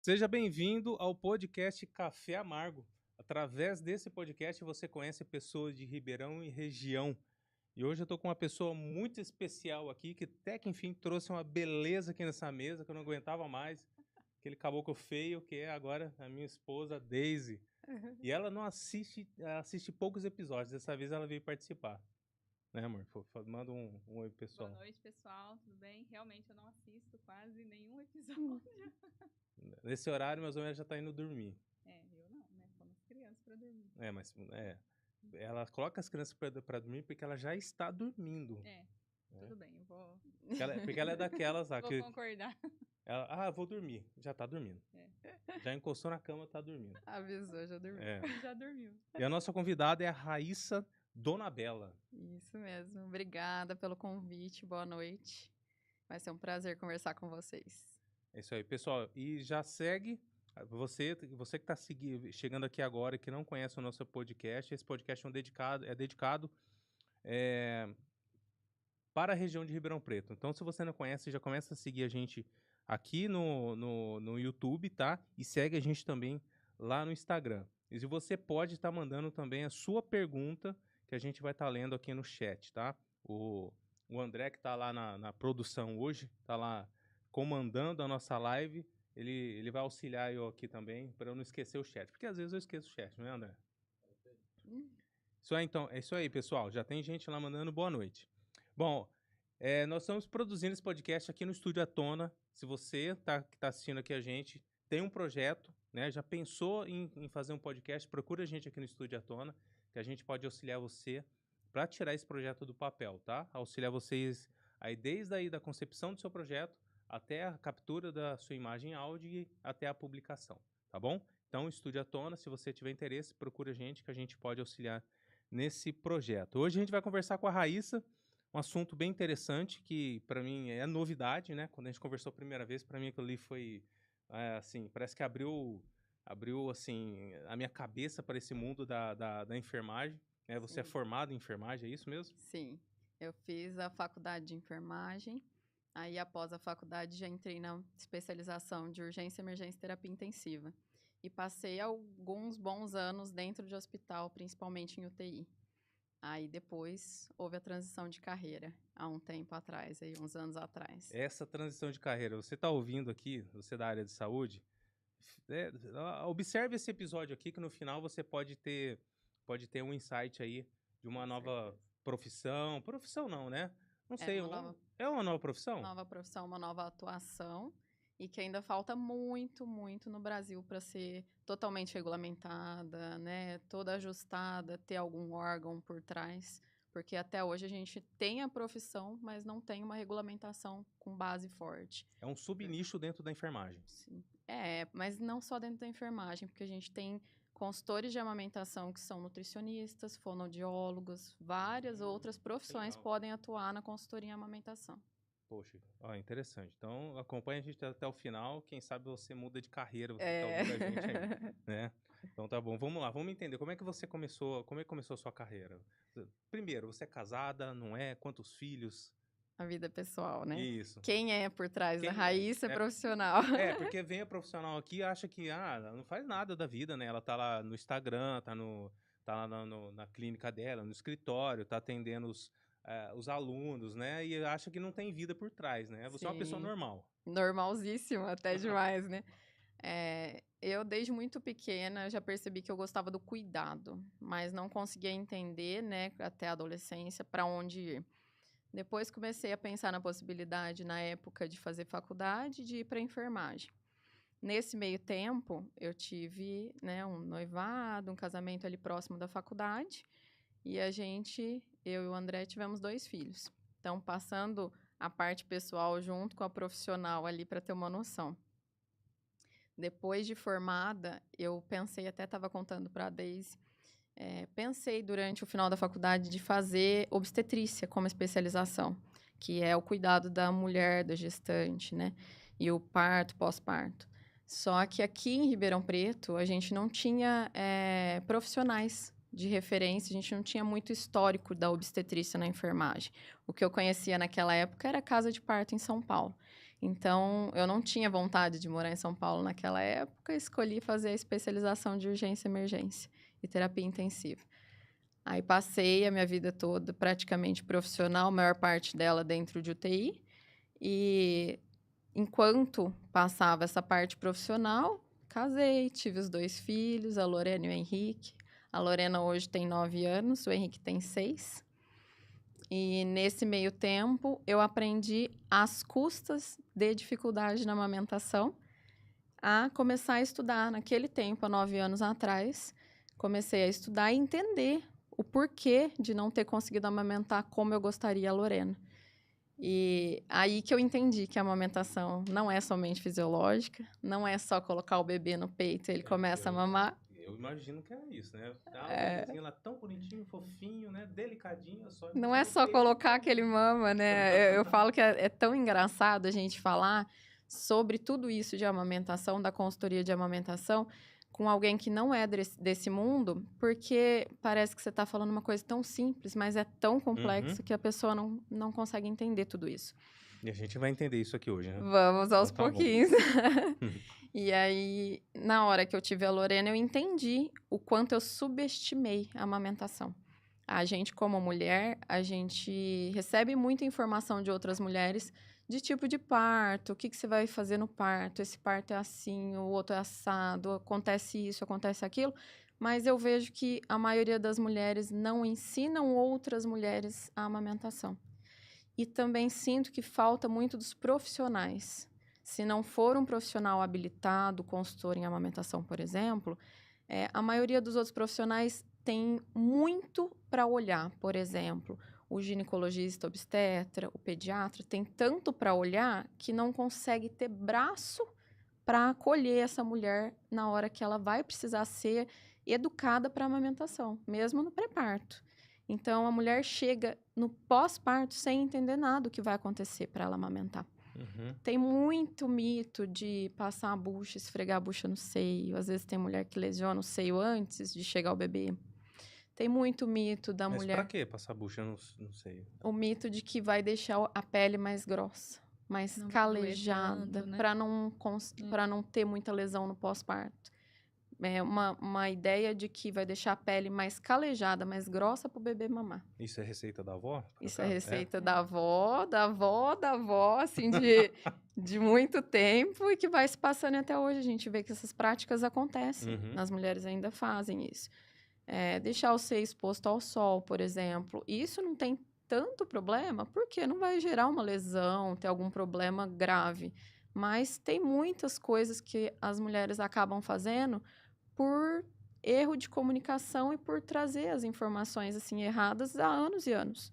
Seja bem-vindo ao podcast Café Amargo. Através desse podcast você conhece pessoas de Ribeirão e região. E hoje eu estou com uma pessoa muito especial aqui, que até que enfim trouxe uma beleza aqui nessa mesa, que eu não aguentava mais. Aquele caboclo feio, que é agora a minha esposa, Daisy. E ela não assiste poucos episódios, dessa vez ela veio participar. Né, amor? Manda um oi, pessoal. Boa noite, pessoal. Tudo bem? Realmente eu não assisto quase nenhum episódio. Nesse horário, meus homens já tá indo dormir. Eu não, né? Como as crianças pra dormir. Ela coloca as crianças pra dormir porque ela já está dormindo. Tudo bem, eu vou... Porque ela é daquelas lá vou que... concordar. Ela, vou dormir. Já tá dormindo. Já encostou na cama, tá dormindo. Avisou, já dormiu. Já dormiu. E a nossa convidada é a Raíssa Donabella. Isso mesmo. Obrigada pelo convite. Boa noite. Vai ser um prazer conversar com vocês. É isso aí, pessoal. E já segue... Você que está chegando aqui agora e que não conhece o nosso podcast, esse podcast é dedicado para a região de Ribeirão Preto. Então, se você não conhece, já começa a seguir a gente aqui no YouTube, tá? E segue a gente também lá no Instagram. E você pode estar mandando também a sua pergunta, que a gente vai estar lendo aqui no chat, tá? O André, que está lá na produção hoje, está lá comandando a nossa live. Ele vai auxiliar eu aqui também, para eu não esquecer o chat. Porque às vezes eu esqueço o chat, não é, André? Isso aí, então. É isso aí, pessoal. Já tem gente lá mandando boa noite. Bom, nós estamos produzindo esse podcast aqui no Estúdio à Tona. Se você que está assistindo aqui a gente, tem um projeto, né? Já pensou em fazer um podcast, procura a gente aqui no Estúdio à Tona, que a gente pode auxiliar você para tirar esse projeto do papel, tá? Auxiliar vocês aí desde aí da concepção do seu projeto, até a captura da sua imagem e áudio e até a publicação, tá bom? Então, Estúdio à Tona, se você tiver interesse, procura a gente que a gente pode auxiliar nesse projeto. Hoje a gente vai conversar com a Raíssa, um assunto bem interessante que para mim é novidade, né? Quando a gente conversou a primeira vez, para mim aquilo ali foi, assim, parece que abriu assim, a minha cabeça para esse mundo da enfermagem, né? Você é formado em enfermagem, é isso mesmo? Sim, eu fiz a faculdade de enfermagem. Aí, após a faculdade, já entrei na especialização de urgência, emergência e terapia intensiva. E passei alguns bons anos dentro de hospital, principalmente em UTI. Aí, depois, houve a transição de carreira, há um tempo atrás, aí, uns anos atrás. Essa transição de carreira, você está ouvindo aqui, você da área de saúde, observe esse episódio aqui, que no final você pode ter um insight aí de uma nova profissão. Profissão não, né? Não sei, é uma nova profissão? Nova profissão, uma nova atuação, e que ainda falta muito, muito no Brasil para ser totalmente regulamentada, né? Toda ajustada, ter algum órgão por trás, porque até hoje a gente tem a profissão, mas não tem uma regulamentação com base forte. É um subnicho dentro da enfermagem. Sim. Mas não só dentro da enfermagem, porque a gente tem consultores de amamentação que são nutricionistas, fonoaudiólogos, várias outras profissões podem atuar na consultoria em amamentação. Poxa, interessante. Então, acompanha a gente até o final. Quem sabe você muda de carreira, você tá ouvindo a gente aí, né? Então tá bom, vamos lá, vamos entender. Como é que começou a sua carreira? Primeiro, você é casada, não é? Quantos filhos? A vida pessoal, né? Isso. Quem é por trás da Raíssa é profissional. Porque vem a profissional aqui e acha que não faz nada da vida, né? Ela tá lá no Instagram, tá lá na clínica dela, no escritório, tá atendendo os alunos, né? E acha que não tem vida por trás, né? Você é uma pessoa normal. Normalzíssima, até demais, né? Eu, desde muito pequena, já percebi que eu gostava do cuidado, mas não conseguia entender, né, até a adolescência, para onde ir. Depois comecei a pensar na possibilidade, na época, de fazer faculdade, de ir para enfermagem. Nesse meio tempo, eu tive, né, um noivado, um casamento ali próximo da faculdade, e eu e o André, tivemos 2 filhos. Então, passando a parte pessoal junto com a profissional ali para ter uma noção. Depois de formada, eu pensei, até estava contando para a Daisy, pensei durante o final da faculdade de fazer obstetrícia como especialização, que é o cuidado da mulher, da gestante, né? E o parto, pós-parto. Só que aqui em Ribeirão Preto, a gente não tinha profissionais de referência, a gente não tinha muito histórico da obstetrícia na enfermagem. O que eu conhecia naquela época era a casa de parto em São Paulo. Então, eu não tinha vontade de morar em São Paulo naquela época, escolhi fazer a especialização de urgência e emergência e terapia intensiva. Aí passei a minha vida toda praticamente profissional, a maior parte dela dentro de UTI. E enquanto passava essa parte profissional, casei, tive os 2 filhos, a Lorena e o Henrique. A Lorena hoje tem 9 anos, o Henrique tem 6. E nesse meio tempo, eu aprendi, às custas de dificuldade na amamentação, a começar a estudar. Naquele tempo, há 9 anos atrás, comecei a estudar e entender o porquê de não ter conseguido amamentar como eu gostaria a Lorena. E aí que eu entendi que a amamentação não é somente fisiológica, não é só colocar o bebê no peito e ele começa a mamar. Eu imagino que é isso, né? Tá um bebezinho lá tão bonitinho, fofinho, né? Delicadinho, só Não botar é no só peito. colocar aquele mama, né? Eu falo que é tão engraçado a gente falar sobre tudo isso de amamentação, da consultoria de amamentação, com alguém que não é desse mundo, porque parece que você está falando uma coisa tão simples, mas é tão complexo que a pessoa não consegue entender tudo isso. E a gente vai entender isso aqui hoje, né? Vamos aos Então tá bom. pouquinhos. E aí, na hora que eu tive a Lorena, eu entendi o quanto eu subestimei a amamentação. A gente, como mulher, a gente recebe muita informação de outras mulheres de tipo de parto, o que você vai fazer no parto, esse parto é assim, o outro é assado, acontece isso, acontece aquilo. Mas eu vejo que a maioria das mulheres não ensinam outras mulheres a amamentação. E também sinto que falta muito dos profissionais. Se não for um profissional habilitado, consultor em amamentação, por exemplo, a maioria dos outros profissionais tem muito para olhar. Por exemplo, o ginecologista obstetra, o pediatra, tem tanto para olhar que não consegue ter braço para acolher essa mulher na hora que ela vai precisar ser educada para a amamentação, mesmo no pré-parto. Então, a mulher chega no pós-parto sem entender nada do que vai acontecer para ela amamentar. Tem muito mito de passar a bucha, esfregar a bucha no seio. Às vezes tem mulher que lesiona o seio antes de chegar ao bebê. Tem muito mito da Mas mulher... pra que passar bucha no seio? O mito de que vai deixar a pele mais grossa, mais Não vai doer calejada, tanto, né? para não ter muita lesão no pós-parto. É uma ideia de que vai deixar a pele mais calejada, mais grossa para o bebê mamar. Isso é receita da avó? Isso é receita da avó, assim, de muito tempo e que vai se passando até hoje. A gente vê que essas práticas acontecem. As mulheres ainda fazem isso. Deixar o seio exposto ao sol, por exemplo. Isso não tem tanto problema, porque não vai gerar uma lesão, ter algum problema grave. Mas tem muitas coisas que as mulheres acabam fazendo por erro de comunicação e por trazer as informações assim erradas há anos e anos.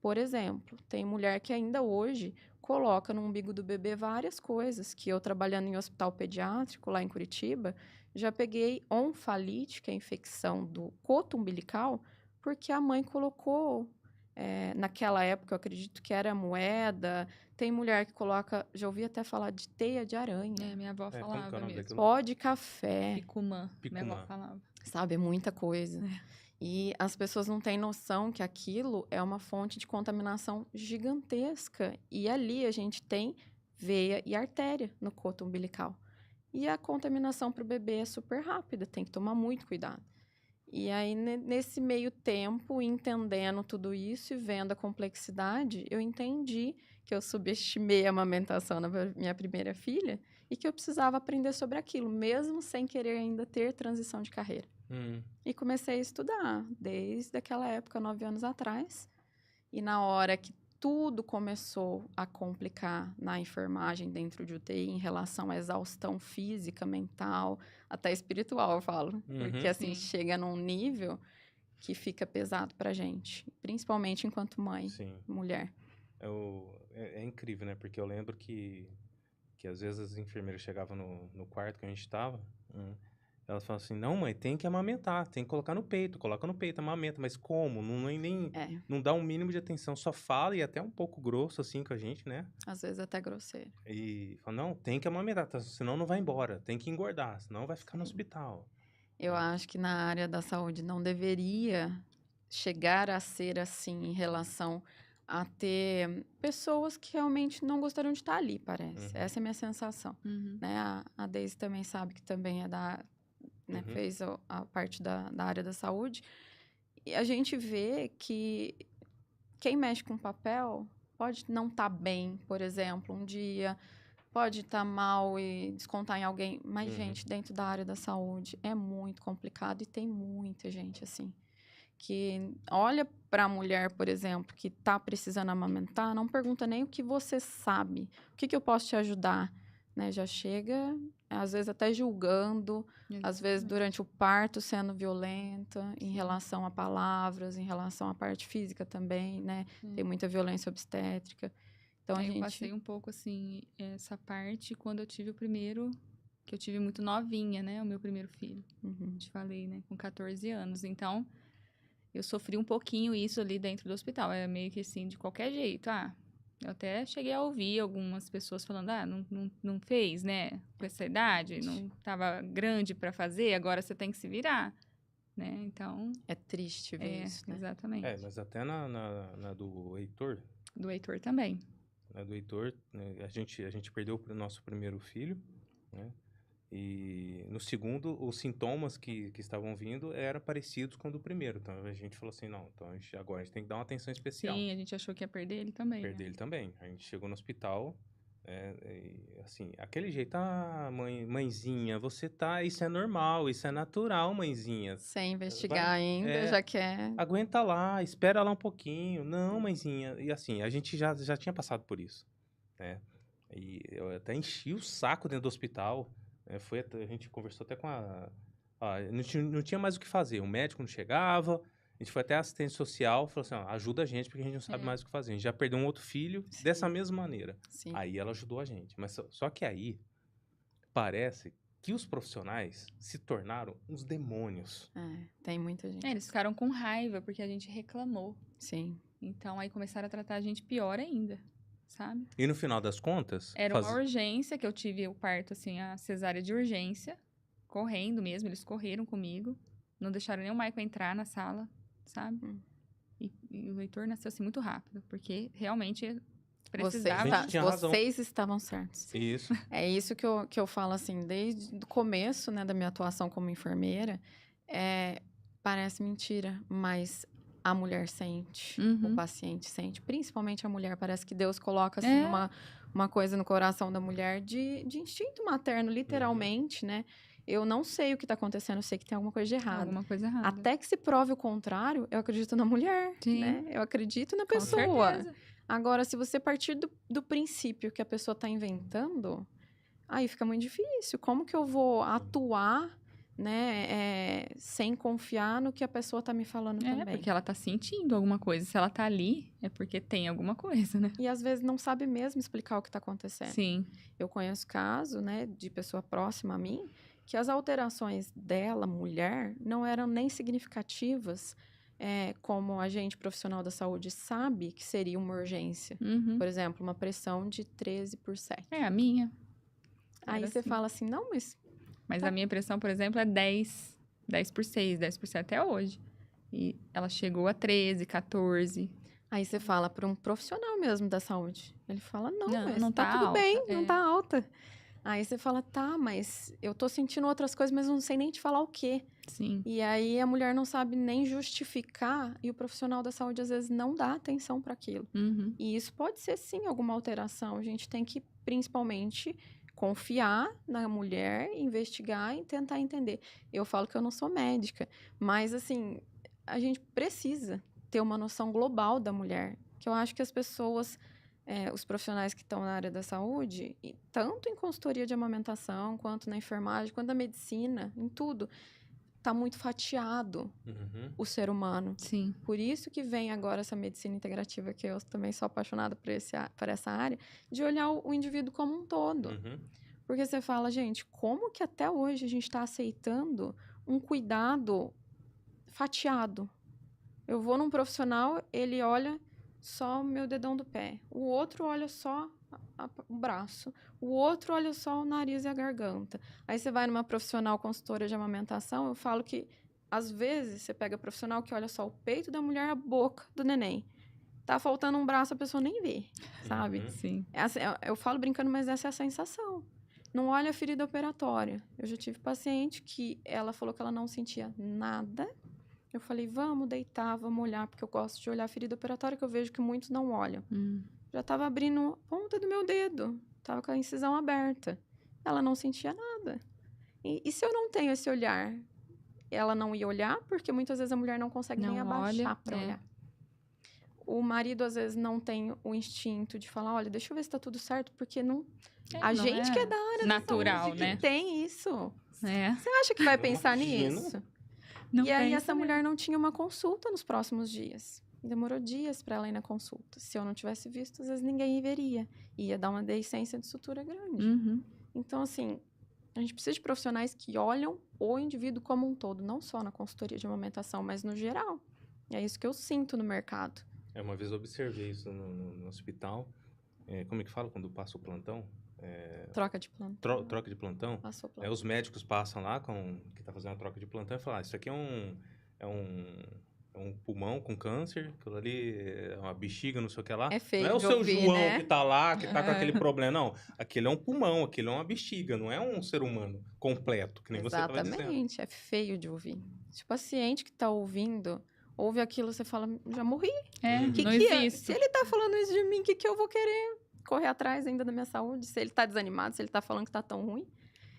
Por exemplo, tem mulher que ainda hoje coloca no umbigo do bebê várias coisas, que eu trabalhando em hospital pediátrico lá em Curitiba, já peguei onfalite, que é a infecção do coto umbilical, porque a mãe colocou, naquela época, eu acredito que era moeda. Tem mulher que coloca, já ouvi até falar de teia de aranha. Minha avó como que é o falava nome mesmo. daquilo? Pó de café. Picumã. Minha avó falava. Sabe, é muita coisa. E as pessoas não têm noção que aquilo é uma fonte de contaminação gigantesca. E ali a gente tem veia e artéria no coto umbilical. E a contaminação para o bebê é super rápida, tem que tomar muito cuidado. E aí, nesse meio tempo, entendendo tudo isso e vendo a complexidade, eu entendi que eu subestimei a amamentação na minha primeira filha e que eu precisava aprender sobre aquilo, mesmo sem querer ainda ter transição de carreira. E comecei a estudar desde aquela época, 9 anos atrás. E na hora que tudo começou a complicar na enfermagem dentro de UTI em relação à exaustão física, mental, até espiritual, eu falo. Porque, assim, chega num nível que fica pesado pra gente. Principalmente enquanto mãe, mulher. É incrível, né? Porque eu lembro que às vezes as enfermeiras chegavam no quarto que a gente estava... Elas falam assim, não, mãe, tem que amamentar, tem que colocar no peito, coloca no peito, amamenta. Mas como? Não dá um mínimo de atenção, só fala e até um pouco grosso assim com a gente, né? Às vezes até grosseiro. E fala, não, tem que amamentar, senão não vai embora, tem que engordar, senão vai ficar no hospital. Eu acho que na área da saúde não deveria chegar a ser assim em relação a ter pessoas que realmente não gostariam de estar ali, parece. Essa é a minha sensação. Né? A Deise também sabe que também é né, fez a parte da área da saúde. E a gente vê que quem mexe com papel pode não estar bem, por exemplo, um dia, pode estar mal e descontar em alguém. Mas, gente, dentro da área da saúde é muito complicado e tem muita gente assim que olha para a mulher, por exemplo, que está precisando amamentar, não pergunta nem o que você sabe, o que eu posso te ajudar, né? Já chega, às vezes até julgando, às vezes durante o parto sendo violenta em relação a palavras, em relação à parte física também, né? Tem muita violência obstétrica. Então, Eu passei um pouco, assim, essa parte quando eu tive o primeiro, que eu tive muito novinha, né? O meu primeiro filho. Te falei, né? Com 14 anos. Então, eu sofri um pouquinho isso ali dentro do hospital. É meio que assim, de qualquer jeito. Eu até cheguei a ouvir algumas pessoas falando, não fez, né? Com essa idade, não estava grande para fazer, agora você tem que se virar, né? Então... É triste ver isso, né? Exatamente. Mas até na do Heitor... Do Heitor também. Na do Heitor, né, a gente perdeu o nosso primeiro filho, né? E no segundo, os sintomas que estavam vindo eram parecidos com o do primeiro. Então, a gente falou assim, não, então agora a gente tem que dar uma atenção especial. Sim, a gente achou que ia perder ele também. Perder ele também. A gente chegou no hospital, e, assim, aquele jeito, mãezinha, isso é normal, isso é natural, mãezinha. Sem investigar ainda, já quer... Aguenta lá, espera lá um pouquinho. Não, mãezinha. E assim, a gente já tinha passado por isso, né? E eu até enchi o saco dentro do hospital. A gente conversou até com não tinha mais o que fazer. O médico não chegava. A gente foi até a assistente social, falou assim, ajuda a gente, porque a gente não sabe mais o que fazer. A gente já perdeu um outro filho dessa mesma maneira. Sim. Aí ela ajudou a gente. Mas só que aí, parece que os profissionais se tornaram uns demônios. Tem muita gente. Eles ficaram com raiva, porque a gente reclamou. Sim. Então, aí começaram a tratar a gente pior ainda, sabe? E no final das contas... Era uma urgência, que eu tive o parto, assim, a cesárea de urgência, correndo mesmo, eles correram comigo, não deixaram nem o Michael entrar na sala, sabe? E o Heitor nasceu, assim, muito rápido, porque realmente precisava... Vocês estavam certos. Isso. É isso que eu falo, assim, desde o começo, né, da minha atuação como enfermeira, parece mentira, mas... A mulher sente, o paciente sente, principalmente a mulher. Parece que Deus coloca assim, uma coisa no coração da mulher de instinto materno, literalmente, né? Eu não sei o que está acontecendo, eu sei que tem alguma coisa de errado. Alguma coisa errada. Até que se prove o contrário, eu acredito na mulher, né? Eu acredito na pessoa. Com certeza. Agora, se você partir do princípio que a pessoa está inventando, aí fica muito difícil. Como que eu vou atuar, né, sem confiar no que a pessoa tá me falando também? Porque ela tá sentindo alguma coisa. Se ela tá ali, é porque tem alguma coisa, né? E às vezes não sabe mesmo explicar o que tá acontecendo. Sim. Eu conheço caso, né, de pessoa próxima a mim, que as alterações dela, mulher, não eram nem significativas, como a gente, profissional da saúde, sabe que seria uma urgência. Por exemplo, uma pressão de 13/7. A minha. Aí você fala assim, não, Mas a minha pressão, por exemplo, é 10/6, 10% até hoje. E ela chegou a 13, 14. Aí você fala para um profissional mesmo da saúde. Ele fala, não tá tudo alta, bem, não tá alta. Aí você fala, tá, mas eu tô sentindo outras coisas, mas não sei nem te falar o quê. Sim. E aí a mulher não sabe nem justificar e o profissional da saúde às vezes não dá atenção para aquilo. E isso pode ser sim alguma alteração. A gente tem que principalmente confiar na mulher, investigar e tentar entender. Eu falo que eu não sou médica, mas assim, a gente precisa ter uma noção global da mulher, que eu acho que as pessoas, os profissionais que estão na área da saúde, tanto em consultoria de amamentação, quanto na enfermagem, quanto na medicina, em tudo, está muito fatiado o ser humano. Sim. Por isso que vem agora essa medicina integrativa, que eu também sou apaixonada por essa área, de olhar o indivíduo como um todo. Porque você fala, gente, como que até hoje a gente está aceitando um cuidado fatiado? Eu vou num profissional, ele olha só o meu dedão do pé. O outro olha só o braço. O outro olha só o nariz e a garganta. Aí você vai numa profissional consultora de amamentação, eu falo que, às vezes, você pega profissional que olha só o peito da mulher e a boca do neném. Tá faltando um braço, a pessoa nem vê, sabe? Sim. Eu falo brincando, mas essa é a sensação. Não olha a ferida operatória. Eu já tive paciente que ela falou que ela não sentia nada. Eu falei, vamos deitar, vamos olhar, porque eu gosto de olhar a ferida operatória, que eu vejo que muitos não olham. Já tava abrindo a ponta do meu dedo. Tava com a incisão aberta. Ela não sentia nada. E se eu não tenho esse olhar? Ela não ia olhar, porque muitas vezes a mulher não consegue nem abaixar para olhar. O marido, às vezes, não tem o instinto de falar, olha, deixa eu ver se tá tudo certo, porque não... a gente que é da área natural, da saúde, né? que tem isso. É. Você acha que vai pensar nisso? Não e aí, pensa essa mulher não tinha uma consulta nos próximos dias. Demorou dias para ela ir na consulta. Se eu não tivesse visto, às vezes ninguém veria. Ia dar uma deiscência de sutura grande. Então, assim, a gente precisa de profissionais que olham o indivíduo como um todo, não só na consultoria de amamentação, mas no geral. É isso que eu sinto no mercado. Uma vez eu observei isso no hospital. Como é que fala quando passa o plantão? Troca de plantão. Troca de plantão. Passou plantão. Os médicos passam lá, que tá fazendo a troca de plantão, e falam, isso aqui é um pulmão com câncer, aquilo ali é uma bexiga, não sei o que lá. É feio não é o de seu ouvir, João né? que tá lá, que tá com aquele problema, não. Aquele é um pulmão, aquele é uma bexiga, não é um ser humano completo, que nem você tava dizendo. Exatamente, é feio de ouvir. Se o paciente que tá ouvindo, ouve aquilo, você fala, já morri. Não existe. Se ele tá falando isso de mim, o que eu vou querer correr atrás ainda da minha saúde? Se ele tá desanimado, se ele tá falando que tá tão ruim.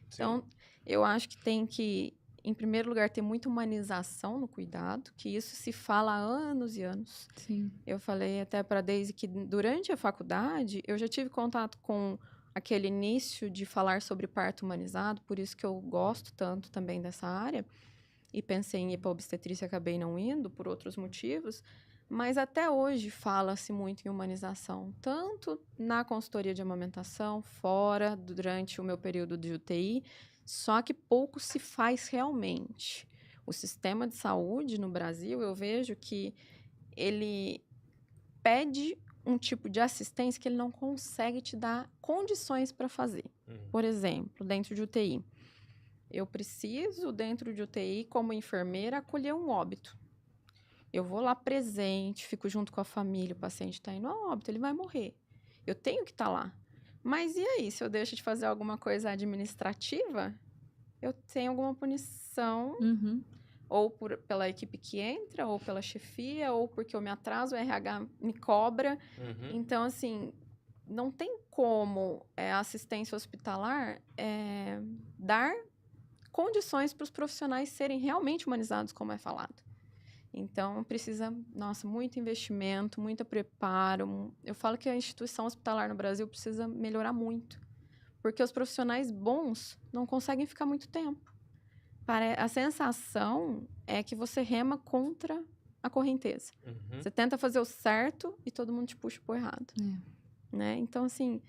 Sim. Então, eu acho que tem que, em primeiro lugar, ter muita humanização no cuidado, que isso se fala há anos e anos. Sim. Eu falei até para a Deise que durante a faculdade, eu já tive contato com aquele início de falar sobre parto humanizado, por isso que eu gosto tanto também dessa área. E pensei em ir para obstetrícia, acabei não indo, por outros motivos. Mas até hoje fala-se muito em humanização, tanto na consultoria de amamentação, fora, durante o meu período de UTI, só que pouco se faz realmente. O sistema de saúde no Brasil, eu vejo que ele pede um tipo de assistência que ele não consegue te dar condições para fazer. Por exemplo, dentro de UTI. Eu preciso, dentro de UTI, como enfermeira, acolher um óbito. Eu vou lá presente, fico junto com a família, o paciente está indo a óbito, ele vai morrer. Eu tenho que estar lá. Mas e aí, se eu deixo de fazer alguma coisa administrativa, eu tenho alguma punição, ou pela equipe que entra, ou pela chefia, ou porque eu me atraso, o RH me cobra. Então, assim, não tem como a assistência hospitalar dar condições para os profissionais serem realmente humanizados, como é falado. Então, precisa, muito investimento, muito preparo. Eu falo que a instituição hospitalar no Brasil precisa melhorar muito, porque os profissionais bons não conseguem ficar muito tempo. A sensação é que você rema contra a correnteza. Você tenta fazer o certo e todo mundo te puxa pro errado. Né? Então, assim,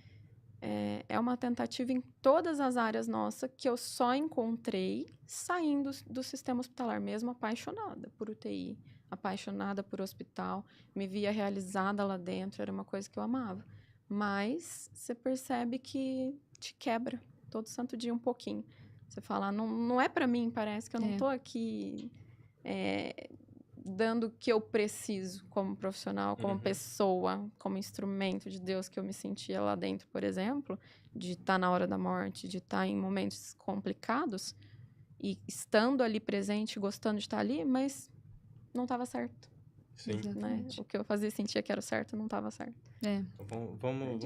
é uma tentativa em todas as áreas nossas que eu só encontrei saindo do sistema hospitalar, mesmo apaixonada por UTI, apaixonada por hospital, me via realizada lá dentro, era uma coisa que eu amava. Mas você percebe que te quebra todo santo dia um pouquinho. Você fala, não é para mim, parece que eu não tô aqui dando o que eu preciso como profissional, como pessoa, como instrumento de Deus que eu me sentia lá dentro, por exemplo, de estar na hora da morte, de estar em momentos complicados e estando ali presente, gostando de estar ali, mas não estava certo. Sim. Né? O que eu fazia sentia que era o certo, não estava certo. Vamos